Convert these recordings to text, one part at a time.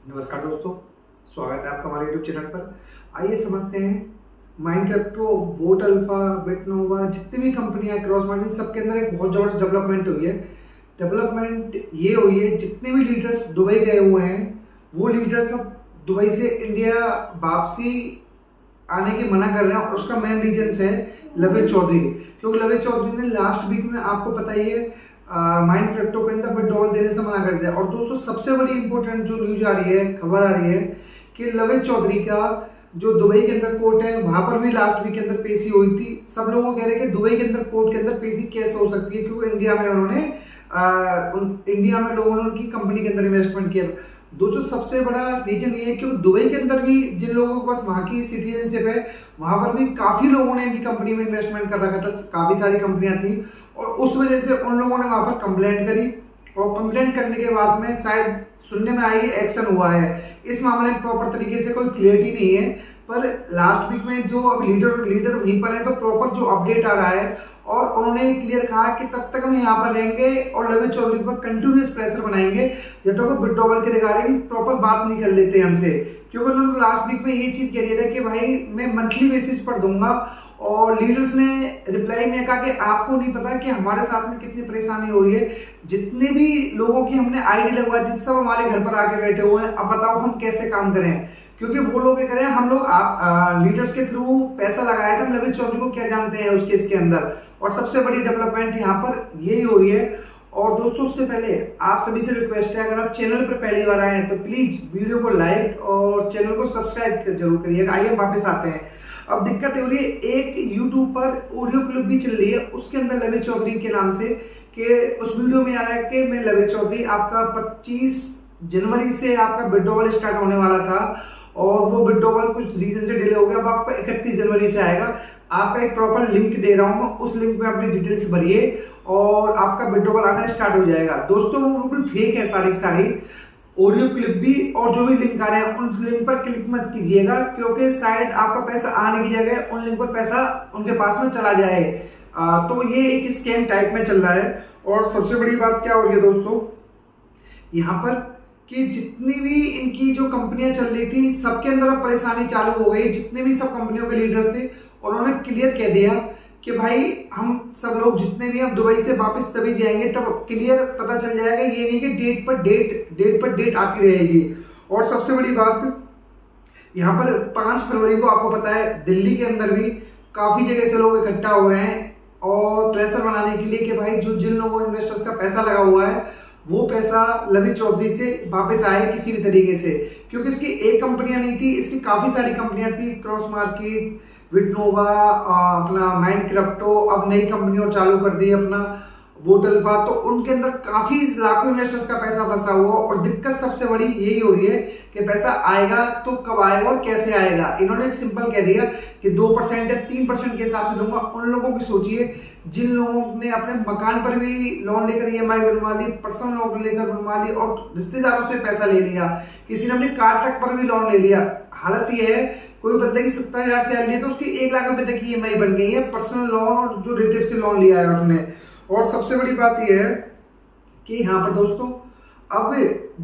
नमस्कार दोस्तों, स्वागत है आपका हमारे यूट्यूब चैनल पर। आइए समझते हैं माइनक्राफ्टो, वोट अल्फा, बिटनोवा, जितनी भी कंपनियां क्रॉस मार्केटिंग, सबके अंदर एक बहुत ज़बरदस्त डेवलपमेंट हुई है। डेवलपमेंट ये हुई है, जितने भी लीडर्स दुबई गए हुए हैं वो लीडर्स अब दुबई से इंडिया वापसी आने की मना कर रहे हैं। और उसका मेन रीजन है लवेश चौधरी, क्योंकि लवेश चौधरी ने लास्ट वीक में आपको पता ही है माइंड क्रिप्टो के अंदर विड्रॉल देने से मना कर दिया। और दोस्तों सबसे बड़ी इंपॉर्टेंट जो न्यूज आ रही है, खबर आ रही है कि लवेश चौधरी का जो दुबई के अंदर कोर्ट है वहां पर भी लास्ट वीक के अंदर पेशी हुई थी। सब लोगों को कह रहे हैं कि दुबई के अंदर कोर्ट के अंदर पेशी कैसे हो सकती है, क्योंकि इंडिया में लोगों ने उनकी कंपनी के अंदर इन्वेस्टमेंट किया। दोस्तों सबसे बड़ा रीजन ये है कि दुबई के अंदर भी जिन लोगों के पास वहाँ की सिटीजनशिप है, वहां पर भी काफी लोगों ने इनकी कंपनी में इन्वेस्टमेंट कर रखा था, काफी सारी कंपनियां थी। और उस वजह से उन लोगों ने वहां पर कंप्लेंट करी, और कंप्लेंट करने के बाद में शायद सुनने में आई एक्शन हुआ है। इस मामले में प्रॉपर तरीके से कोई क्लियरिटी नहीं है, पर लास्ट वीक में जो अब लीडर वहीं पर है, तो प्रॉपर जो अपडेट आ रहा है और उन्होंने क्लियर कहा कि तब तक हम यहाँ पर रहेंगे और लवेश चौधरी पर कंटिन्यूस प्रेशर बनाएंगे जब तक वो विड्रॉवल के रिगार्डिंग प्रॉपर बात नहीं कर लेते हमसे। क्योंकि उन्होंने लास्ट वीक में ये चीज कह दिया था कि भाई मैं मंथली बेसिस पर दूंगा, और लीडर्स ने रिप्लाई में कहा कि आपको नहीं पता कि हमारे साथ में कितनी परेशानी हो रही है। जितने भी लोगों की हमने आईडी लगवाई थी सब हमारे घर पर आके बैठे हुए हैं, अब बताओ हम कैसे काम करें। क्योंकि वो लोग क्या करें, हम लोग आप लीडर्स के थ्रू पैसा लगाया था, लवेश चौधरी को क्या जानते हैं उस केस के अंदर। और सबसे बड़ी डेवलपमेंट यहाँ पर यही हो रही है। और दोस्तों उससे पहले आप सभी से रिक्वेस्ट है, अगर आप चैनल पर पहली बार आए हैं तो प्लीज वीडियो को लाइक और चैनल को सब्सक्राइब जरूर करिएगा। आइए वापस आते हैं। अब दिक्कत हो रही है, एक यूट्यूब पर ऑडियो क्लिप भी चल रही है, उसके अंदर लवेश चौधरी के नाम से कि उस वीडियो में आ रहा है कि मैं लवेश चौधरी आपका 25 जनवरी से आपका विड्रॉवल स्टार्ट होने वाला था, और वो विड्रॉवल कुछ रीजन से डिले हो गया, अब आपका 31 जनवरी से आएगा। आपका एक प्रॉपर लिंक दे रहा हूँ, उस लिंक में अपनी डिटेल्स भरिए और आपका विड्रॉवल आना स्टार्ट हो जाएगा। दोस्तों वो बिल्कुल फेक है सारी की सारी, ऑडियो क्लिप भी और जो भी लिंक आ रहे हैं उन लिंक पर क्लिक मत कीजिएगा, क्योंकि शायद आपका पैसा आने की जगह उन लिंक पर पैसा उनके पास में चला जाए। तो ये एक स्कैम टाइप में चल रहा है। और सबसे बड़ी बात क्या हो रही है दोस्तों यहाँ पर, कि जितनी भी इनकी जो कंपनियां चल रही थी सबके अंदर अब परेशानी चालू हो गई। जितने भी सब कंपनियों के लीडर्स थे उन्होंने क्लियर कह दिया कि भाई हम सब लोग जितने भी अब दुबई से वापस तभी जाएंगे तब क्लियर पता चल जाएगा, ये नहीं कि डेट पर डेट आती रहेगी। और सबसे बड़ी बात यहाँ पर 5 फरवरी को आपको पता है दिल्ली के अंदर भी काफी जगह से लोग इकट्ठा हो रहे हैं और प्रेशर बनाने के लिए कि भाई जो जिन लोगों इन्वेस्टर्स का पैसा लगा हुआ है वो पैसा लवेश चौधरी से वापस आए किसी भी तरीके से। क्योंकि इसकी एक कंपनियां नहीं थी, इसकी काफी सारी कंपनियां थी, क्रॉस मार्केट, विटनोवा, अपना माइंड क्रिप्टो, अब नई कंपनी और चालू कर दी अपना वोट अल्फा। तो उनके अंदर काफी लाखों इन्वेस्टर्स का पैसा फंसा हुआ। और दिक्कत सबसे बड़ी यही हो रही है कि पैसा आएगा तो कब आएगा और कैसे आएगा। इन्होंने एक सिंपल कह दिया कि 2% या 3% के हिसाब से दूंगा। उन लोगों की सोचिए जिन लोगों ने अपने मकान पर भी लोन लेकर EMI बनवा ली, पर्सनल लोन लेकर बनवा ली, और रिश्तेदारों से पैसा ले लिया, किसी ने अपनी कार तक पर भी लोन ले लिया। हालत ये है, कोई बंदे की 70,000 सैलरी है तो उसकी 1 लाख रुपए तक की EMI बन गई है, पर्सनल लोन और जो रिलेटिव से लोन लिया है उसने। और सबसे बड़ी बात यह है कि यहाँ पर दोस्तों अब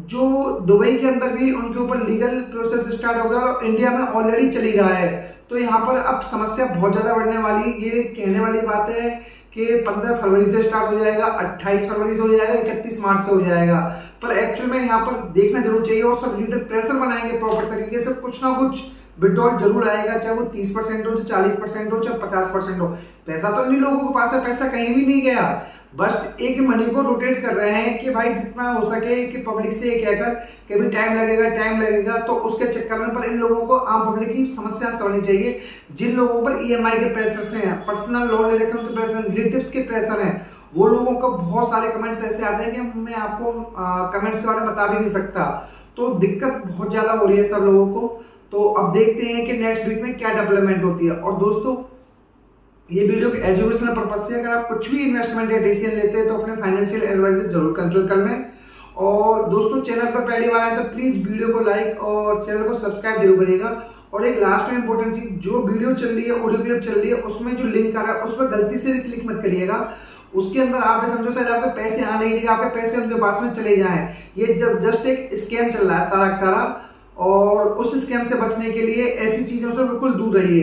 जो दुबई के अंदर भी उनके ऊपर लीगल प्रोसेस स्टार्ट हो गया और इंडिया में ऑलरेडी चली रहा है। तो यहाँ पर अब समस्या बहुत ज्यादा बढ़ने वाली। ये कहने वाली बात है कि 15 फरवरी से स्टार्ट हो जाएगा, 28 फरवरी से हो जाएगा, 31 मार्च से हो जाएगा। पर एक्चुअल में यहाँ पर देखना जरूर चाहिए और सब लीडर प्रेशर बनाएंगे प्रॉपर तरीके से, कुछ ना कुछ विड्रॉल जरूर आएगा, चाहे वो 30% हो, चाहे 40% हो, चाहे 50% हो। पैसा तो इन्हीं लोगों के पास है, पैसा कहीं भी नहीं गया, बस एक मनी को रोटेट कर रहे हैं कि भाई जितना हो सके कि पब्लिक से कहकर कि भी टाइम लगेगा। तो उसके चक्कर में पर इन लोगों को आम पब्लिक की समस्या समझनी चाहिए। जिन लोगों पर EMI के प्रेशर से हैं, पर्सनल लोन ले रखे उनके प्रेशर, रिलेटिव्स के प्रेशर हैं, वो लोगों को बहुत सारे कमेंट्स ऐसे आते हैं कि मैं आपको कमेंट्स के बारे में बता भी नहीं सकता। तो दिक्कत बहुत ज्यादा हो रही है सब लोगों को। तो अब देखते हैं कि नेक्स्ट वीक में क्या डेवलपमेंट होती है। और दोस्तों ये वीडियो के एजुकेशनल पर्पज से, अगर आप कुछ भी इन्वेस्टमेंट या डिसीजन लेते हैं तो अपने फाइनेंशियल एडवाइजर जरूर कंसल्ट कर लें। और दोस्तों चैनल पर पहली बार आए तो प्लीज वीडियो को लाइक और चैनल को सब्सक्राइब जरूर करिएगा। और एक लास्ट में इंपॉर्टेंट चीज, जो वीडियो चल रही है, ऑडियो क्लिप चल रही है, उसमें जो लिंक आ रहा है उस पर गलती से भी क्लिक मत करिएगा। उसके अंदर आप समझो शायद आपके पैसे आने की जगह आपके पैसे उनके पास में चले जाएं। ये जस्ट एक स्कैम चल रहा है सारा का सारा, और उस स्कैम से बचने के लिए ऐसी चीजों से बिल्कुल दूर रहिए।